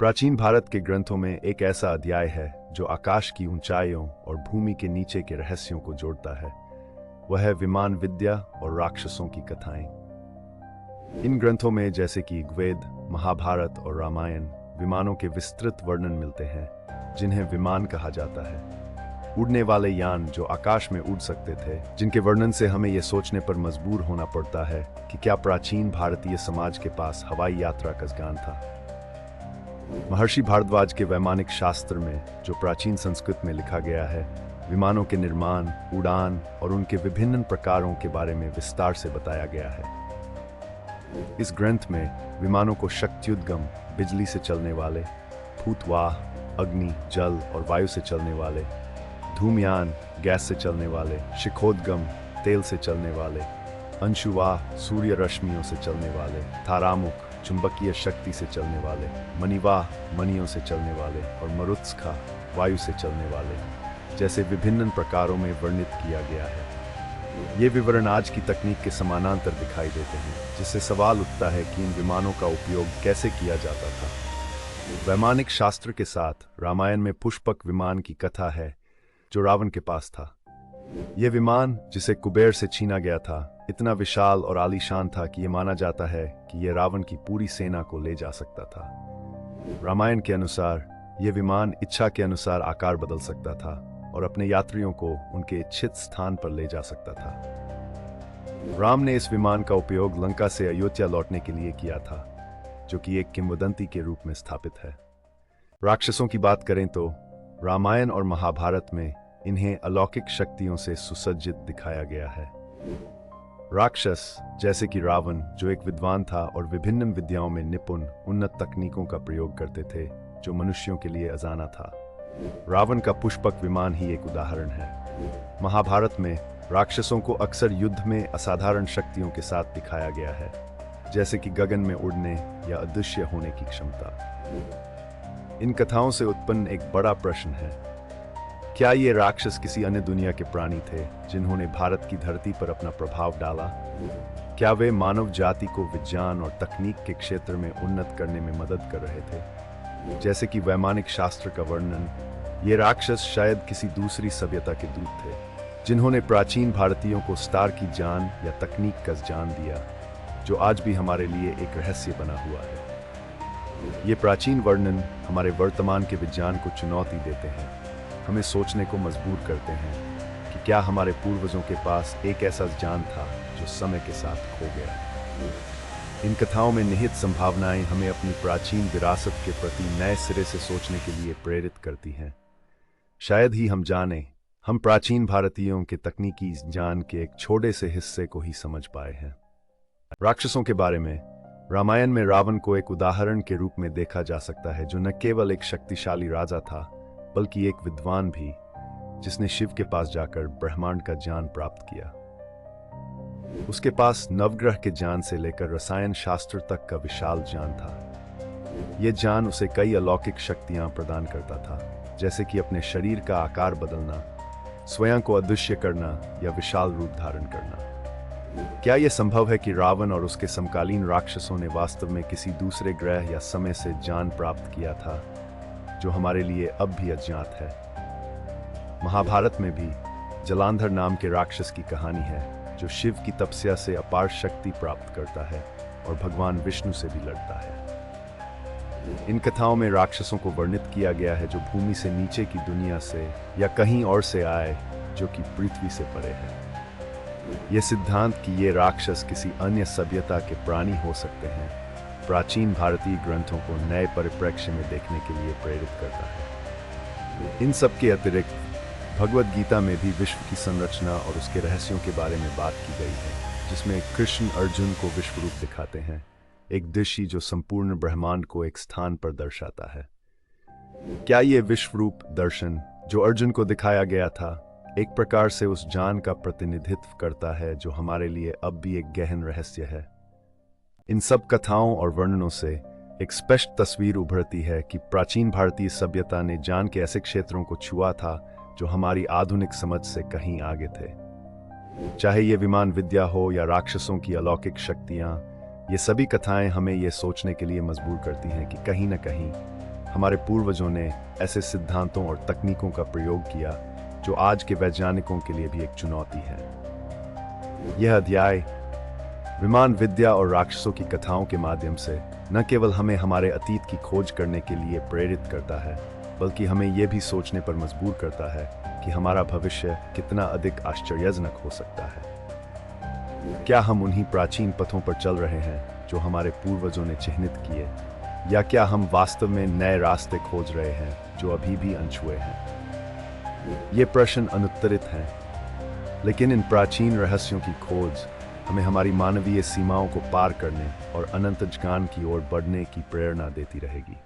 प्राचीन भारत के ग्रंथों में एक ऐसा अध्याय है जो आकाश की ऊंचाइयों और भूमि के नीचे के रहस्यों को जोड़ता है। वह है विमान विद्या और राक्षसों की कथाएं। इन ग्रंथों में जैसे कि ऋग्वेद, महाभारत और रामायण विमानों के विस्तृत वर्णन मिलते हैं, जिन्हें विमान कहा जाता है। उड़ने वाले यान जो आकाश में उड़ सकते थे, जिनके वर्णन से हमें यह सोचने पर मजबूर होना पड़ता है कि क्या प्राचीन भारतीय समाज के पास हवाई यात्रा का ज्ञान था। महर्षि भारद्वाज के वैमानिक शास्त्र में, जो प्राचीन संस्कृत में लिखा गया है, विमानों के निर्माण, उड़ान और उनके विभिन्न प्रकारों के बारे में विस्तार से बताया गया है। इस ग्रंथ में विमानों को शक्त्युद्गम, बिजली से चलने वाले, भूतवाह, अग्नि, जल और वायु से चलने वाले, धूमयान, गैस से चलने वाले, शिखोद्गम, तेल से चलने वाले, अंशुवाह, सूर्य रश्मियों से चलने वाले, तारामुख, चुंबकीय शक्ति से चलने वाले, मणिवाह, मणियों से चलने वाले और मरुत्स्खा, वायु से चलने वाले जैसे विभिन्न प्रकारों में वर्णित किया गया है। ये विवरण आज की तकनीक के समानांतर दिखाई देते हैं, जिससे सवाल उठता है कि इन विमानों का उपयोग कैसे किया जाता था। वैमानिक शास्त्र के साथ रामायण में पुष्पक विमान की कथा है, जो रावण के पास था। यह विमान, जिसे कुबेर से छीना गया था, इतना विशाल और आलीशान था कि यह माना जाता है कि यह रावण की पूरी सेना को ले जा सकता था। रामायण के अनुसार यह विमान इच्छा के अनुसार आकार बदल सकता था और अपने यात्रियों को उनके इच्छित स्थान पर ले जा सकता था। राम ने इस विमान का उपयोग लंका से अयोध्या लौटने के लिए किया था, जो कि एक किंवदंती के रूप में स्थापित है। राक्षसों की बात करें तो रामायण और महाभारत में इन्हें अलौकिक शक्तियों से सुसज्जित दिखाया गया है। राक्षस, जैसे कि रावण, जो एक विद्वान था और विभिन्न विद्याओं में निपुण, उन्नत तकनीकों का प्रयोग करते थे जो मनुष्यों के लिए अजाना था। रावण का पुष्पक विमान ही एक उदाहरण है। महाभारत में राक्षसों को अक्सर युद्ध में असाधारण शक्तियों के साथ दिखाया गया है, जैसे कि गगन में उड़ने या अदृश्य होने की क्षमता। इन कथाओं से उत्पन्न एक बड़ा प्रश्न है, क्या ये राक्षस किसी अन्य दुनिया के प्राणी थे जिन्होंने भारत की धरती पर अपना प्रभाव डाला? क्या वे मानव जाति को विज्ञान और तकनीक के क्षेत्र में उन्नत करने में मदद कर रहे थे? जैसे कि वैमानिक शास्त्र का वर्णन, ये राक्षस शायद किसी दूसरी सभ्यता के दूत थे, जिन्होंने प्राचीन भारतीयों को स्टार की जान या तकनीक का ज्ञान दिया, जो आज भी हमारे लिए एक रहस्य बना हुआ है। ये प्राचीन वर्णन हमारे वर्तमान के विज्ञान को चुनौती देते हैं, हमें सोचने को मजबूर करते हैं कि क्या हमारे पूर्वजों के पास एक ऐसा ज्ञान था जो समय के साथ खो गया। इन कथाओं में निहित संभावनाएं हमें अपनी प्राचीन विरासत के प्रति नए सिरे से सोचने के लिए प्रेरित करती हैं। शायद ही हम प्राचीन भारतीयों के तकनीकी ज्ञान के एक छोटे से हिस्से को ही समझ पाए हैं। राक्षसों के बारे में रामायण में रावण को एक उदाहरण के रूप में देखा जा सकता है, जो न केवल एक शक्तिशाली राजा था, बल्कि एक विद्वान भी, जिसने शिव के पास जाकर ब्रह्मांड का ज्ञान प्राप्त किया। उसके पास नवग्रह के ज्ञान से लेकर रसायन शास्त्र तक का विशाल ज्ञान था। यह ज्ञान उसे कई अलौकिक शक्तियां प्रदान करता था, जैसे कि अपने शरीर का आकार बदलना, स्वयं को अदृश्य करना या विशाल रूप धारण करना। क्या यह संभव है कि रावण और उसके समकालीन राक्षसों ने वास्तव में किसी दूसरे ग्रह या समय से ज्ञान प्राप्त किया था, जो हमारे लिए अब भी अज्ञात है? महाभारत में भी जलांधर नाम के राक्षस की कहानी है, जो शिव की तपस्या से अपार शक्ति प्राप्त करता है और भगवान विष्णु से भी लड़ता है। इन कथाओं में राक्षसों को वर्णित किया गया है जो भूमि से नीचे की दुनिया से या कहीं और से आए, जो कि पृथ्वी से परे है। यह सिद्धांत कि ये राक्षस किसी अन्य सभ्यता के प्राणी हो सकते हैं, प्राचीन भारतीय ग्रंथों को नए परिप्रेक्ष्य में देखने के लिए प्रेरित करता है। इन सब के अतिरिक्त भगवद गीता में भी विश्व की संरचना और उसके रहस्यों के बारे में बात की गई है, जिसमें कृष्ण अर्जुन को विश्व रूप दिखाते हैं, एक दृश्य जो संपूर्ण ब्रह्मांड को एक स्थान पर दर्शाता है। क्या ये विश्व रूप दर्शन जो अर्जुन को दिखाया गया था, एक प्रकार से उस ज्ञान का प्रतिनिधित्व करता है जो हमारे लिए अब भी एक गहन रहस्य है? इन सब कथाओं और वर्णनों से एक स्पष्ट तस्वीर उभरती है कि प्राचीन भारतीय सभ्यता ने ज्ञान के ऐसे क्षेत्रों को छुआ था जो हमारी आधुनिक समझ से कहीं आगे थे। चाहे ये विमान विद्या हो या राक्षसों की अलौकिक शक्तियां, ये सभी कथाएं हमें ये सोचने के लिए मजबूर करती हैं कि कहीं न कहीं हमारे पूर्वजों ने ऐसे सिद्धांतों और तकनीकों का प्रयोग किया जो आज के वैज्ञानिकों के लिए भी एक चुनौती है। यह अध्याय विमान विद्या और राक्षसों की कथाओं के माध्यम से न केवल हमें हमारे अतीत की खोज करने के लिए प्रेरित करता है, बल्कि हमें यह भी सोचने पर मजबूर करता है कि हमारा भविष्य कितना अधिक आश्चर्यजनक हो सकता है। क्या हम उन्हीं प्राचीन पथों पर चल रहे हैं जो हमारे पूर्वजों ने चिह्नित किए, या क्या हम वास्तव में नए रास्ते खोज रहे हैं जो अभी भी अनछुए हैं? ये प्रश्न अनुत्तरित हैं, लेकिन इन प्राचीन रहस्यों की खोज हमें हमारी मानवीय सीमाओं को पार करने और अनंत ज्ञान की ओर बढ़ने की प्रेरणा देती रहेगी।